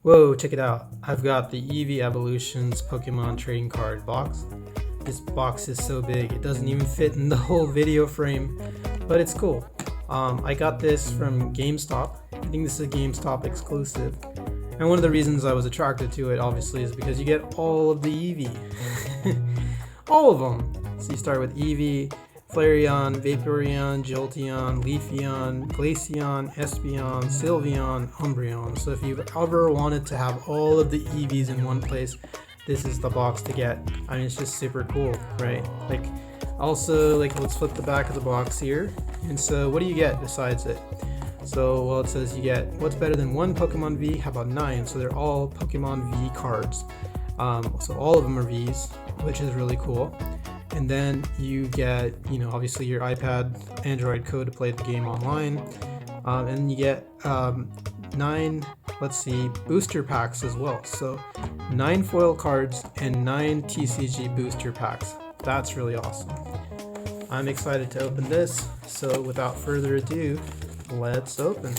Whoa, check it out. I've got the Eevee Evolutions Pokemon trading card box. This box is so big, it doesn't even fit in the whole video frame, but it's cool. I got this from Gamestop. I think this is a Gamestop exclusive. And one of the reasons I was attracted to it, obviously, is because you get all of the Eevee. All of them. So you start with Eevee, Flareon, Vaporeon, Jolteon, Leafeon, Glaceon, Espeon, Sylveon, Umbreon. So if you've ever wanted to have all of the Eevees in one place, this is the box to get. I mean, it's just super cool, right? Let's flip the back of the box here. And so what do you get besides it? So, well, it says you get what's better than one Pokemon V? How about 9? So they're all Pokemon V cards. So all of them are Vs, which is really cool. And then you get, obviously your iPad, Android code to play the game online. And you get 9, booster packs as well. So 9 foil cards and 9 TCG booster packs. That's really awesome. I'm excited to open this. So without further ado, let's open.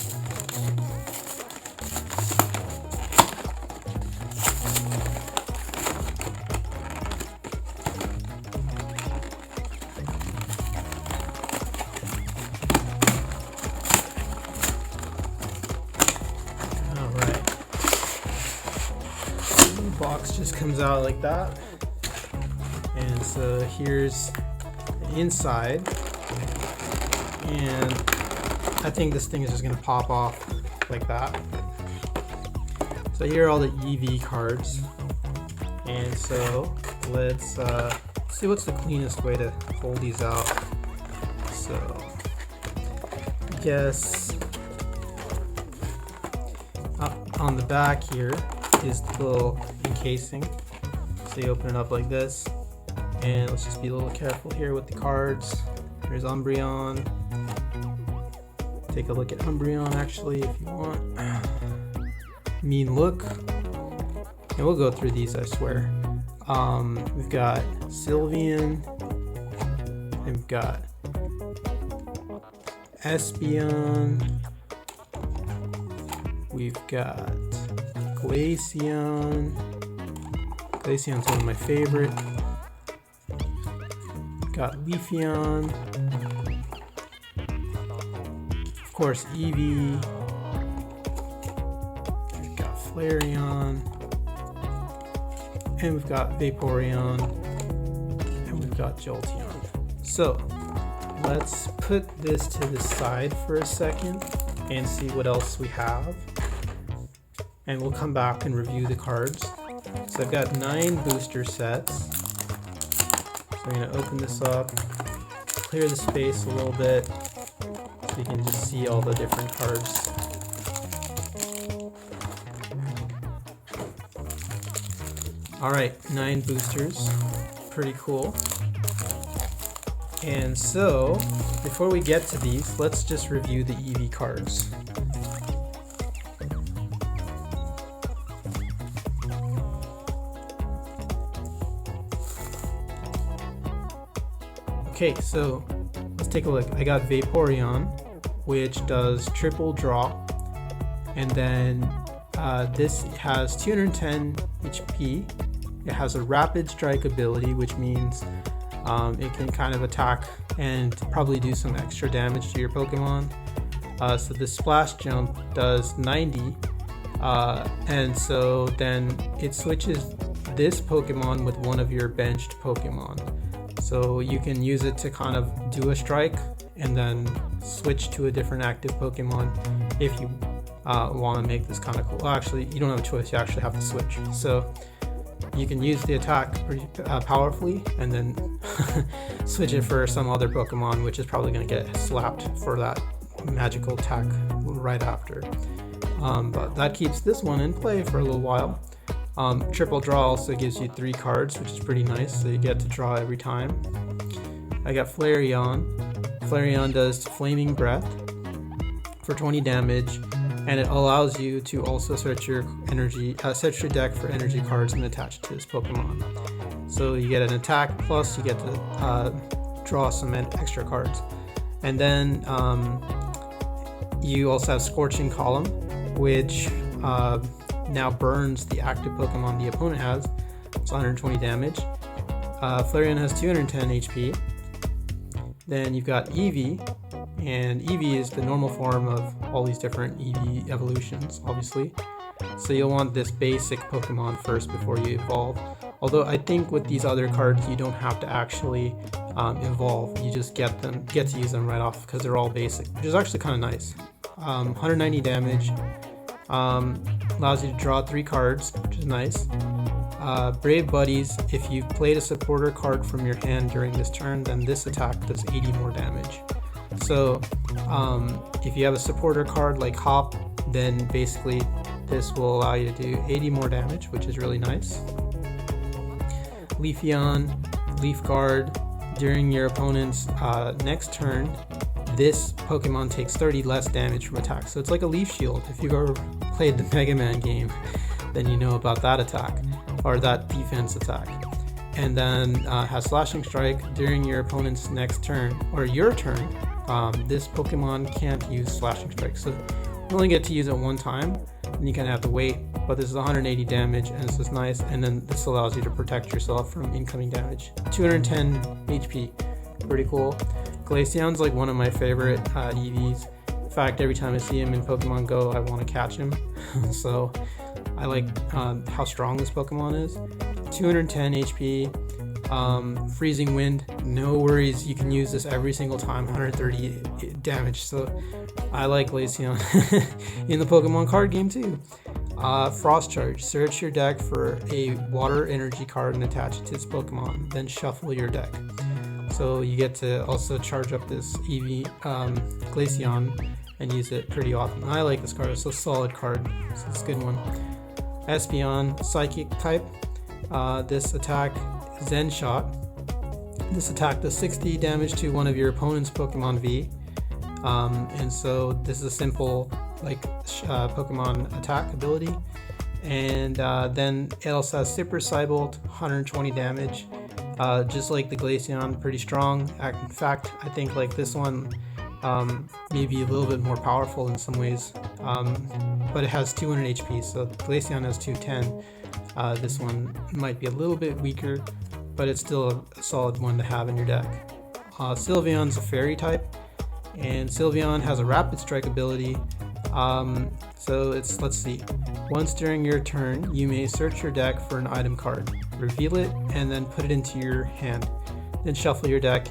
Box just comes out like that, and so here's the inside, and I think this thing is just gonna pop off like that. So here are all the Eevee cards, and so let's see what's the cleanest way to fold these out. So I guess on the back here is the little encasing. So you open it up like this, and let's just be a little careful here with the cards. There's Umbreon. Take a look at Umbreon actually if you want. Mean look. And we'll go through these, I swear. We've got Sylveon, and we've got Espeon, we've got Glaceon. Glaceon's one of my favorite. Got Leafeon. Of course, Eevee. We've got Flareon. And we've got Vaporeon. And we've got Jolteon. So, let's put this to the side for a second and see what else we have. And we'll come back and review the cards. So I've got 9 booster sets. So I'm going to open this up, clear the space a little bit, so you can just see all the different cards. Alright, 9 boosters. Pretty cool. And so, before we get to these, let's just review the Eevee cards. Okay, so let's take a look. I got Vaporeon, which does triple draw, and then this has 210 HP. It has a rapid strike ability, which means it can kind of attack and probably do some extra damage to your Pokemon. So the splash jump does 90, and so then it switches this Pokemon with one of your benched Pokemon. So you can use it to kind of do a strike and then switch to a different active Pokemon if you want to make this kind of cool. Well, actually, you don't have a choice, you actually have to switch. So you can use the attack pretty powerfully and then switch it for some other Pokemon, which is probably going to get slapped for that magical attack right after. But that keeps this one in play for a little while. Triple draw also gives you 3 cards, which is pretty nice, so you get to draw every time. I got Flareon. Flareon does Flaming Breath for 20 damage, and it allows you to also search your deck for energy cards and attach it to this Pokemon. So you get an attack, plus you get to draw some extra cards. And then you also have Scorching Column, which now burns the active Pokemon the opponent has. It's 120 damage. Flareon has 210 HP. Then you've got Eevee, and Eevee is the normal form of all these different Eevee evolutions, obviously. So you'll want this basic Pokemon first before you evolve. Although I think with these other cards, you don't have to actually evolve. You just get to use them right off because they're all basic, which is actually kind of nice. 190 damage, allows you to draw 3 cards, which is nice. Brave Buddies, if you've played a supporter card from your hand during this turn, then this attack does 80 more damage. So if you have a supporter card like Hop, then basically this will allow you to do 80 more damage, which is really nice. Leafeon, Leaf Guard, during your opponent's next turn, this Pokemon takes 30 less damage from attacks. So it's like a Leaf Shield. If you've ever played the Mega Man game, then you know about that attack, or that defense attack. And then has Slashing Strike during your opponent's next turn, or your turn. This Pokemon can't use Slashing Strike, so you only get to use it one time, and you kind of have to wait. But this is 180 damage, and this is nice, and then this allows you to protect yourself from incoming damage. 210 HP, pretty cool. Glaceon's like one of my favorite EVs. In fact, every time I see him in Pokemon Go, I want to catch him. So I like how strong this Pokemon is. 210 HP, Freezing Wind, no worries, you can use this every single time, 130 damage. So I like Glaceon in the Pokemon card game too. Frost Charge, search your deck for a water energy card and attach it to this Pokemon, then shuffle your deck. So you get to also charge up this Eevee Glaceon and use it pretty often. I like this card, it's a solid card, so it's a good one. Espeon, Psychic type. This attack, Zen Shot. This attack does 60 damage to one of your opponent's Pokemon V. And so this is a simple Pokemon attack ability. And then it also has Super Psybolt, 120 damage. Just like the Glaceon, pretty strong. In fact, I think like this one maybe a little bit more powerful in some ways, but it has 200 HP, so Glaceon has 210. This one might be a little bit weaker, but it's still a solid one to have in your deck. Sylveon's a fairy type, and Sylveon has a rapid strike ability. So it's, let's see, once during your turn, you may search your deck for an item card, reveal it, and then put it into your hand. Then shuffle your deck.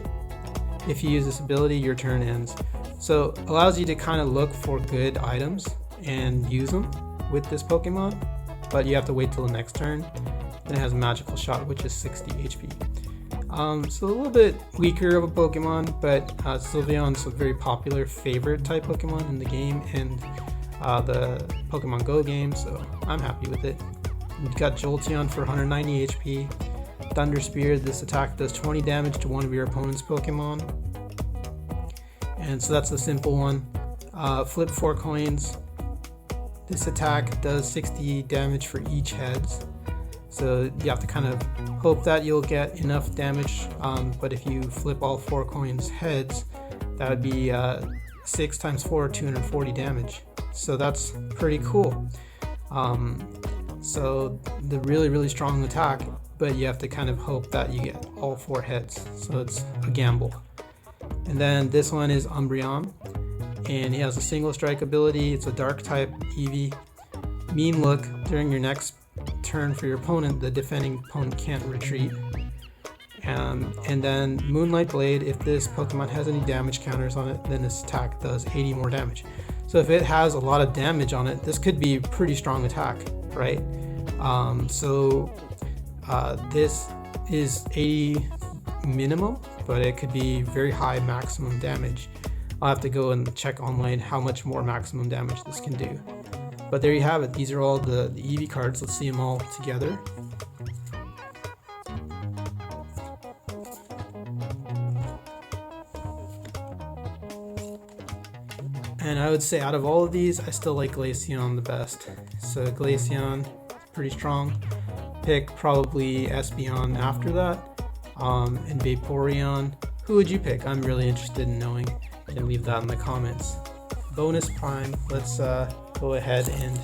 If you use this ability, your turn ends. So it allows you to kind of look for good items and use them with this Pokemon, but you have to wait till the next turn. Then it has a Magical Shot, which is 60 HP. So a little bit weaker of a Pokemon, but Sylveon's a very popular favorite type Pokemon in the game and the Pokemon Go game, so I'm happy with it. You've got Jolteon for 190 HP. Thunder Spear, this attack does 20 damage to one of your opponent's Pokemon. And so that's the simple one. Flip 4 coins. This attack does 60 damage for each heads. So you have to kind of hope that you'll get enough damage, but if you flip all 4 coins heads, that would be 6 times 4, 240 damage. So that's pretty cool. So the really strong attack, but you have to kind of hope that you get all 4 heads. So it's a gamble. And then this one is Umbreon, and he has a single strike ability. It's a dark type Eevee. Mean Look, during your next turn for your opponent, the defending opponent can't retreat. And then Moonlight Blade, if this Pokemon has any damage counters on it, then this attack does 80 more damage. So if it has a lot of damage on it, this could be a pretty strong attack, right? This is 80 minimum, but it could be very high maximum damage. I'll have to go and check online how much more maximum damage this can do. But there you have it. These are all the Eevee cards. Let's see them all together. And I would say out of all of these, I still like Glaceon the best. So Glaceon, pretty strong. Pick probably Espeon after that. And Vaporeon. Who would you pick? I'm really interested in knowing. And leave that in the comments. Bonus Prime. Let's go ahead and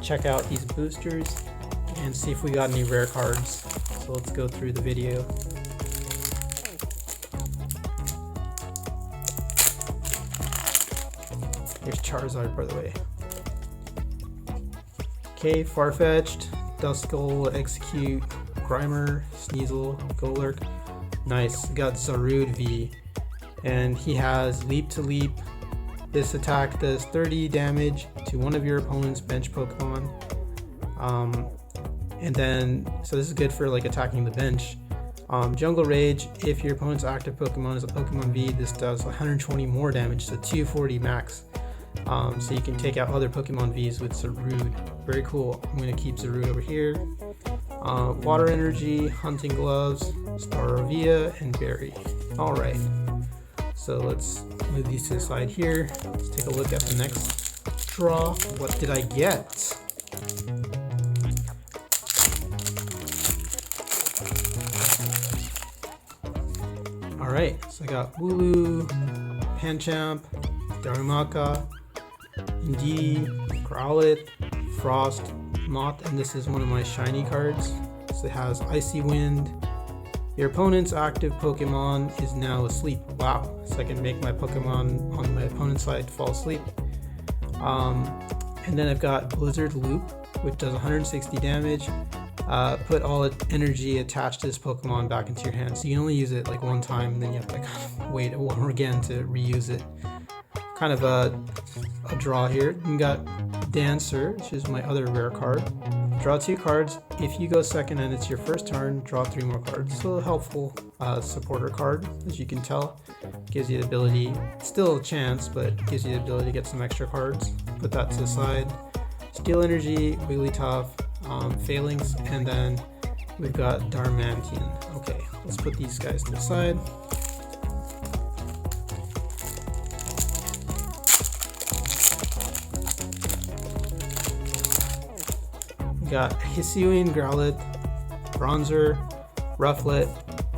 check out these boosters and see if we got any rare cards. So let's go through the video. Here's Charizard, by the way. Okay, Farfetch'd, Duskull, Execute, Grimer, Sneasel, Golurk. Nice. Got Zarude V, and he has Leap to Leap. This attack does 30 damage to one of your opponent's bench Pokemon. And then, so this is good for like attacking the bench. Jungle Rage, if your opponent's active Pokemon is a Pokemon V, this does 120 more damage, so 240 max. So you can take out other Pokemon Vs with Zarude. Very cool. I'm going to keep Zarude over here. Water Energy, Hunting Gloves, Staravia, and Berry. Alright, so let's move these to the side here. Let's take a look at the next draw. What did I get? Alright, so I got Wooloo, Pancham, Darumaka, Indeedee, Growlithe, Frost, Moth, and this is one of my shiny cards. So it has Icy Wind. Your opponent's active Pokemon is now asleep. Wow, so I can make my Pokemon on my opponent's side fall asleep. And then I've got Blizzard Loop, which does 160 damage. Put all energy attached to this Pokemon back into your hand. So you can only use it like one time, and then you have to kind of wait again to reuse it. Kind of a draw here. You got Dancer, which is my other rare card. Draw 2 cards. If you go second and it's your first turn, draw 3 more cards. So a helpful supporter card, as you can tell. Gives you the ability, still a chance, but gives you the ability to get some extra cards. Put that to the side. Steel Energy, Wigglytuff, Phalanx, and then we've got Darmanitan. Okay, let's put these guys to the side. We got Hisuian Growlithe, Bronzer, Rufflet,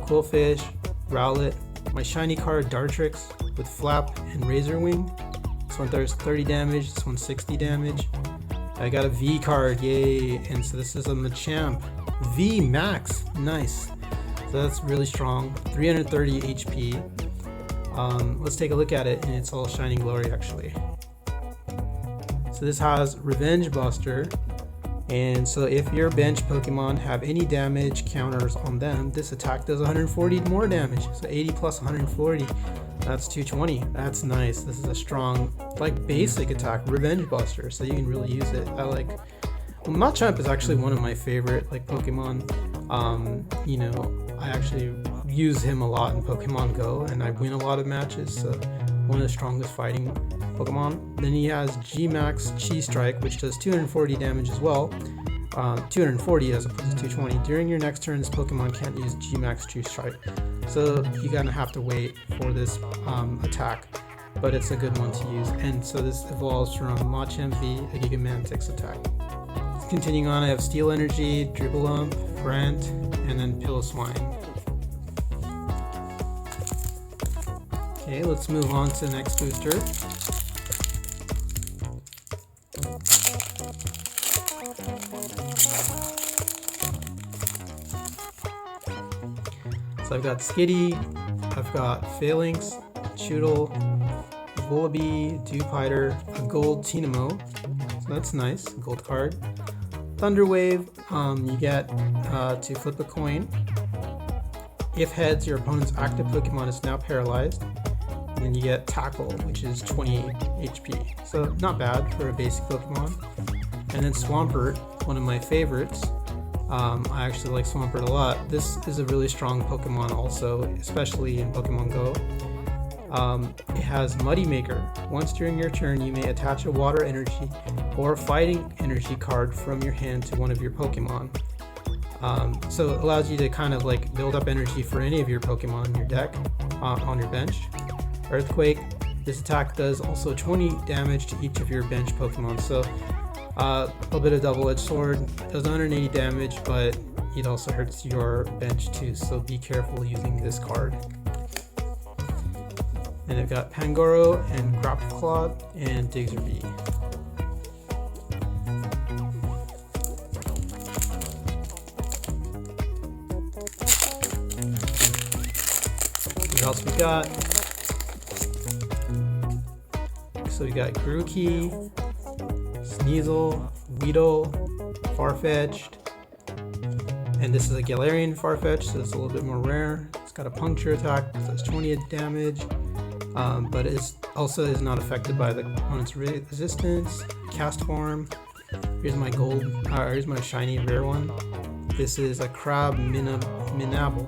Quillfish, Rowlet, my shiny card Dartrix with Flap and Razor Wing. This one does 30 damage, this one's 60 damage. I got a V card, yay, and so this is a Machamp. V Max, nice. So that's really strong, 330 HP. Let's take a look at it, and it's all Shining Glory actually. So this has Revenge Buster, and so if your bench Pokemon have any damage counters on them, this attack does 140 more damage. So 80 plus 140, that's 220. That's nice. This is a strong, like, basic attack, Revenge Buster, so you can really use it. I like, well, Machamp is actually one of my favorite like Pokemon. You know, I actually use him a lot in Pokemon Go, and I win a lot of matches, so one of the strongest fighting Pokemon. Then he has G-Max Chi Strike, which does 240 damage as well. 240 as opposed to 220. During your next turn, this Pokemon can't use G-Max Chi Strike, so you're gonna have to wait for this attack, but it's a good one to use. And so this evolves from Machamp V, a Gigamantix attack. Continuing on, I have Steel Energy, Dribblump, Grant, and then Piloswine. Okay, let's move on to the next booster. So I've got Skitty, I've got Phalanx, Choodle, Vullaby, Dewpider, a gold Tinamo, so that's nice, a gold card. Thunderwave, you get to flip a coin. If heads, your opponent's active Pokemon is now paralyzed. And then you get Tackle, which is 28 HP. So not bad for a basic Pokemon. And then Swampert, one of my favorites. I actually like Swampert a lot. This is a really strong Pokemon also, especially in Pokemon Go. It has Muddy Maker. Once during your turn, you may attach a Water Energy or a Fighting Energy card from your hand to one of your Pokemon. So it allows you to kind of like build up energy for any of your Pokemon in your deck, on your bench. Earthquake, this attack does also 20 damage to each of your bench Pokemon, so a little bit of double-edged sword, does 180 damage, but it also hurts your bench too, so be careful using this card. And I've got Pangoro and Grapplclaw and Diggersby. else we got? So we got Grookey, Sneasel, Weedle, Farfetch'd, and this is a Galarian Farfetch'd, so it's a little bit more rare. It's got a puncture attack, so it's 20 damage, but it also is not affected by the opponent's resistance. Cast form. Here's my gold. Here's my shiny rare one. This is a Crab Minable.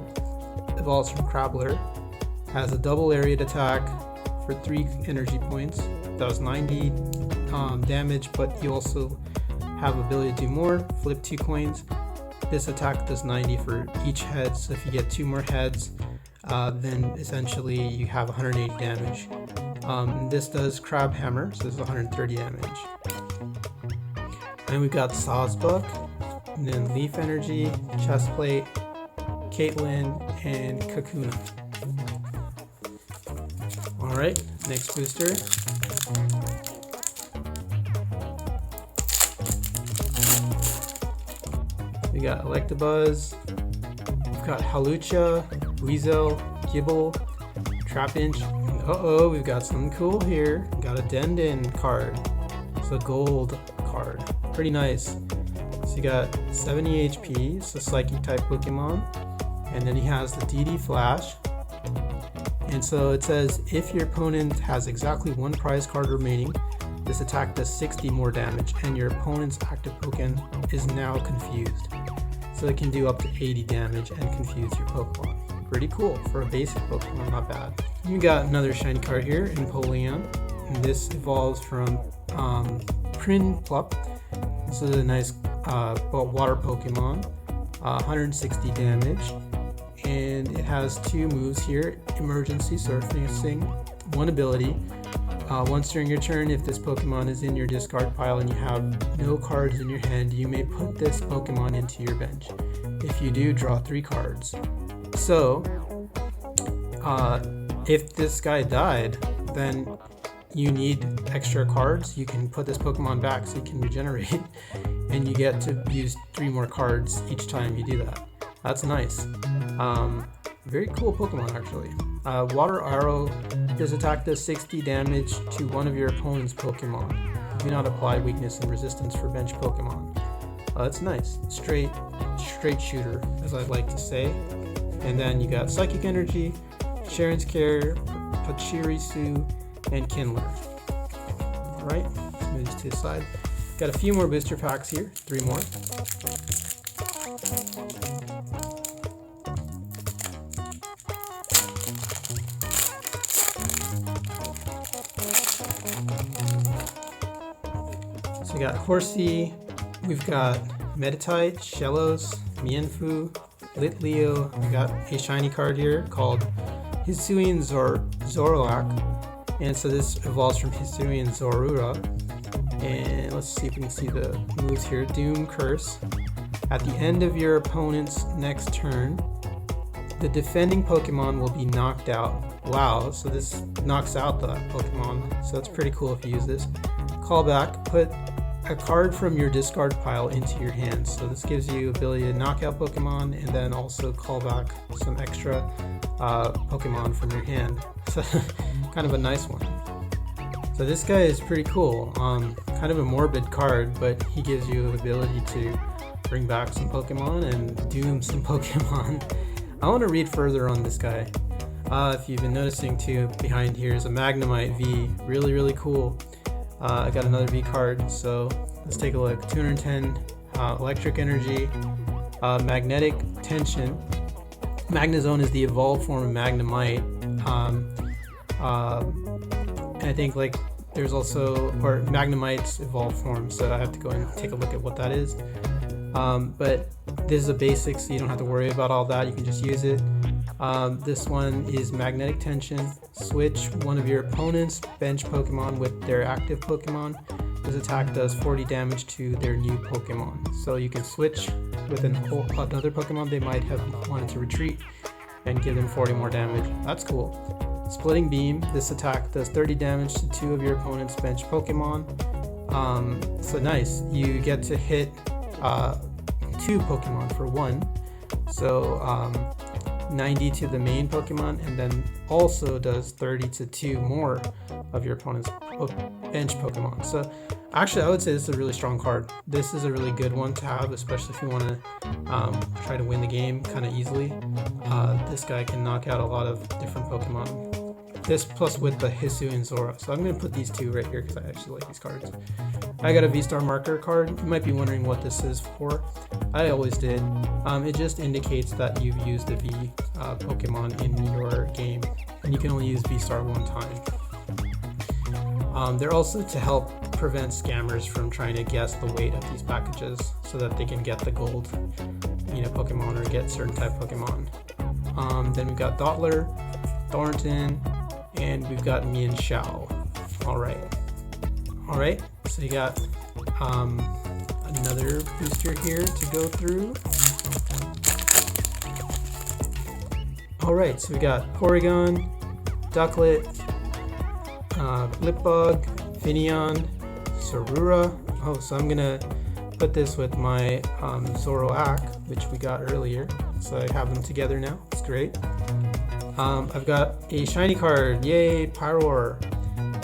Evolves from Crabbler. Has a double area attack for 3 energy points. Does 90 damage, but you also have ability to do more. Flip 2 coins. This attack does 90 for each head, so if you get 2 more heads, then essentially you have 180 damage. This does Crab Hammer, so this is 130 damage. And we've got Sawsbuck, and then Leaf Energy, Chestplate, Caitlyn, and Kakuna. Alright, next booster. We got Electabuzz, we've got Hawlucha, Weasel, Gibble, Trapinch. Uh-oh, we've got something cool here. We got a Dendon card. It's a gold card. Pretty nice. So you got 70 HP, it's a Psychic type Pokemon. And then he has the DD Flash. And so it says, if your opponent has exactly 1 prize card remaining, this attack does 60 more damage, and your opponent's active Pokemon is now confused. So it can do up to 80 damage and confuse your Pokemon. Pretty cool for a basic Pokemon, not bad. You got another shiny card here, Empoleon, and this evolves from Prinplup. This is a nice water Pokemon, 160 damage, and it has 2 moves here: Emergency Surfacing, 1 ability. Once during your turn, if this Pokemon is in your discard pile and you have no cards in your hand, you may put this Pokemon into your bench. If you do, draw 3 cards. So, if this guy died, then you need extra cards. You can put this Pokemon back so you can regenerate, and you get to use 3 more cards each time you do that. That's nice. Very cool Pokemon, actually. Water Arrow. This attack does 60 damage to one of your opponent's Pokemon. Do not apply weakness and resistance for bench Pokemon. That's nice. Straight shooter, as I'd like to say. And then you got Psychic Energy, Sharon's Care, Pachirisu, and Kindler. Alright, let's move this to the side. Got a few more booster packs here, 3 more. So we got Horsey, we've got Meditite, Shellos, Mienfoo, Litleo. We got a shiny card here called Hisuian Zorlak, and so this evolves from Hisuian Zorua. And let's see if we can see the moves here. Doom Curse. At the end of your opponent's next turn, the defending Pokemon will be knocked out. Wow, so this knocks out the Pokemon, so it's pretty cool if you use this. Callback, put a card from your discard pile into your hand. So this gives you ability to knock out Pokemon and then also call back some extra Pokemon from your hand. So kind of a nice one. So this guy is pretty cool. Kind of a morbid card, but he gives you the ability to bring back some Pokemon and doom some Pokemon. I want to read further on this guy. If you've been noticing too, behind here is a Magnemite V. Really cool. I got another V card, so let's take a look. 210 electric energy, magnetic tension. Magnezone is the evolved form of Magnemite. And I think like there's also, or Magnemite's evolved form, so I have to go and take a look at what that is. But this is a basic, so you don't have to worry about all that. You can just use it. This one is Magnetic Tension. Switch one of your opponent's bench Pokemon with their active Pokemon. This attack does 40 damage to their new Pokemon. So you can switch with another Pokemon they might have wanted to retreat and give them 40 more damage. That's cool. Splitting Beam. This attack does 30 damage to 2 of your opponent's bench Pokemon. So nice. You get to hit 2 Pokemon for 1. So 90 to the main Pokemon, and then also does 30 to 2 more of your opponent's bench Pokemon. So actually, I would say this is a really strong card. This is a really good one to have, especially if you want to try to win the game kind of easily. This guy can knock out a lot of different Pokemon. This plus with the Hisu and Zora. So I'm going to put these two right here because I actually like these cards. I got a V-Star marker card. You might be wondering what this is for. I always did. It just indicates that you've used a V Pokemon in your game, and you can only use V-Star one time. They're also to help prevent scammers from trying to guess the weight of these packages so that they can get the gold, Pokemon or get certain type Pokemon. Then we've got Dottler, Thornton, and we've got Mian Xiao. Alright, so you got another booster here to go through. Alright, so we got Porygon, Ducklet, Blipbug, Finneon, Sorura. Oh, so I'm gonna put this with my Zoroark, which we got earlier. So I have them together now. It's great. I've got a shiny card, yay, Pyroar.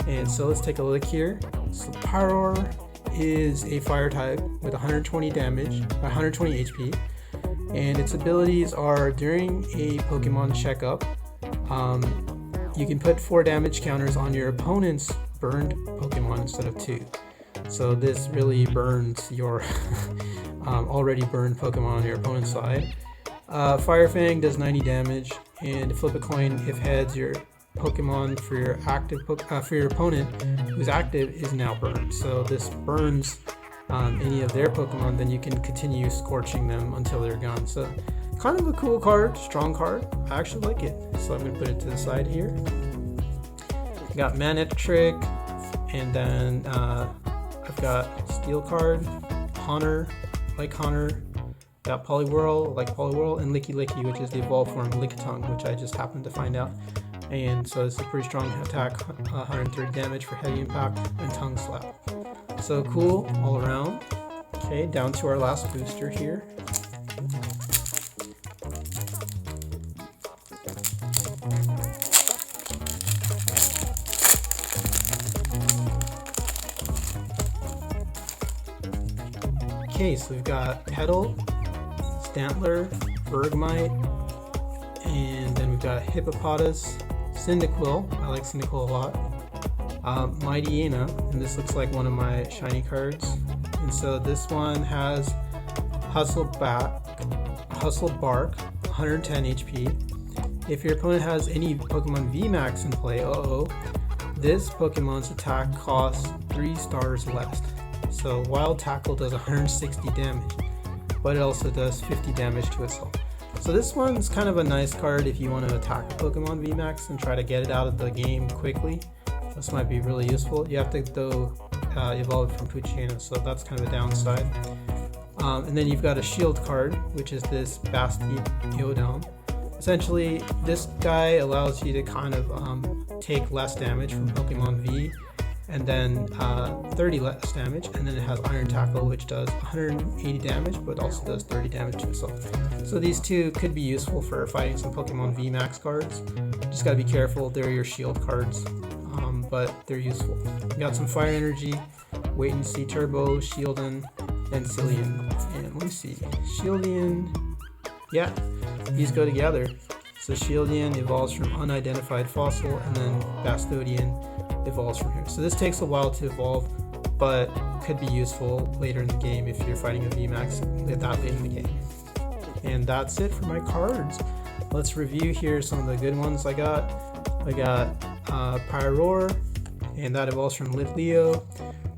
And so let's take a look here. So Pyroar is a fire type with 120 damage, 120 HP, and its abilities are during a Pokemon checkup, you can put 4 damage counters on your opponent's burned Pokemon instead of 2. So this really burns your already burned Pokemon on your opponent's side. Fire Fang does 90 damage, and flip a coin if heads, your Pokemon for your active for your opponent who's active is now burned. So this burns any of their Pokemon, then you can continue scorching them until they're gone. So kind of a cool card, strong card. I actually like it. So I'm gonna put it to the side here. Got Manectric, and then I've got Steel card, Haunter, like Haunter. Got Poliwhirl, like Poliwhirl, and Licky Licky, which is the evolved form Lickitung, which I just happened to find out. And so it's a pretty strong attack, 130 damage for heavy impact and tongue slap. So cool all around. Okay, down to our last booster here. Okay, so we've got Petal, Stantler, Bergmite, and then we've got Hippopotas, Cyndaquil. I like Cyndaquil a lot. Mightyena, and this looks like one of my shiny cards. And so this one has Hustle Bark, 110 HP. If your opponent has any Pokemon VMAX in play, this Pokemon's attack costs 3 stars less. So Wild Tackle does 160 damage, but it also does 50 damage to itself. So this one's kind of a nice card if you want to attack a Pokemon VMAX and try to get it out of the game quickly. This might be really useful. You have to though evolve it from Poochyena, so that's kind of a downside. And then you've got a shield card, which is this Bastiodon. Essentially, this guy allows you to kind of take less damage from Pokemon V, and then 30 less damage, and then it has Iron Tackle, which does 180 damage, but also does 30 damage to itself. So these two could be useful for fighting some Pokemon VMAX cards. Just gotta be careful, they're your shield cards, but they're useful. You got some Fire Energy, Wait and See Turbo, Shieldon, and Cillian. And let me see, Shieldon, yeah, these go together. So Shieldon evolves from Unidentified Fossil, and then Bastiodon evolves from here. So this takes a while to evolve, but could be useful later in the game if you're fighting a VMAX that late in the game. And that's it for my cards. Let's review here some of the good ones I got. I got Pyroar, and that evolves from Litleo,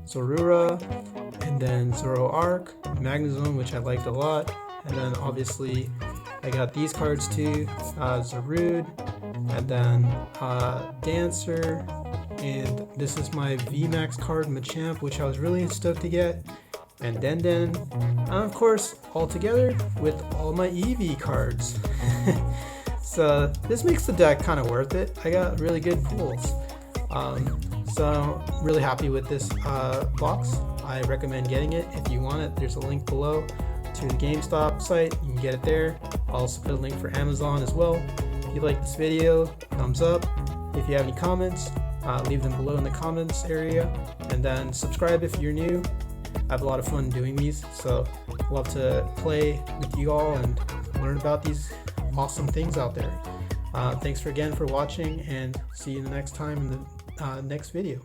Zorua, and then Zoroark, Magnezone, which I liked a lot, and then obviously I got these cards too, Zarude, and then Dancer, and this is my VMAX card, Machamp, which I was really stoked to get, and Den, and of course, all together with all my Eevee cards. So this makes the deck kind of worth it. I got really good pulls. So I'm really happy with this box. I recommend getting it if you want it. There's a link below to the Gamestop site, you can get it there. I'll also put a link for Amazon as well. If you like this video, thumbs up. If you have any comments, leave them below in the comments area, and then subscribe if you're new. I have a lot of fun doing these, so I love to play with you all and learn about these awesome things out there. Thanks again for watching, and see you the next time in the next video.